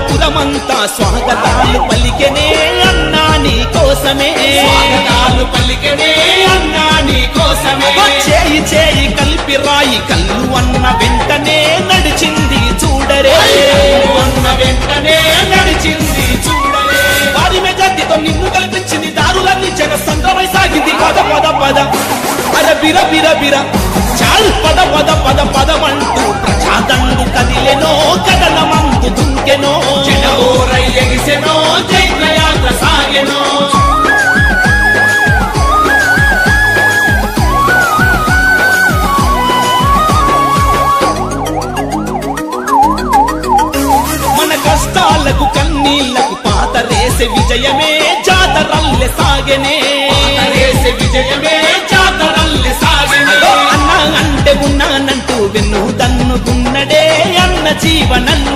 పురమంతా స్వాగతాలు పలికెనే అన్నా నీ కోసమే స్వాగతాలు పలికెనే అన్నా నీ కోసమే చేయి చేయి కలిపి రాయి కళ్ళు అన్న వెంటనే నడిచింది చూడరే అన్న వెంటనే నడిచింది చూడలే వారి మెజార్టీతో నిన్ను కల్పించింది దారులన్నీ జన సంద్రమై సాగింది పద పద పద అర బిర బిర బిర చాలు పద పద పద పదమంటూ ప్రజాదండు కదిలెనో కదలమందు దుంకెనో జనోరై ఎగిసెనో చైత్రయాత్ర సాగెనో మన కష్టాలకు కన్నీళ్లకు పాతరేసే విజయమే జాతరల్లె సాగెనే పాతరేసే విజయమే జాతరల్లె సాగెనే అన్నా అంటే ఉన్నానంటూ వెన్ను దన్నుకున్నడే అన్న జీవనన్న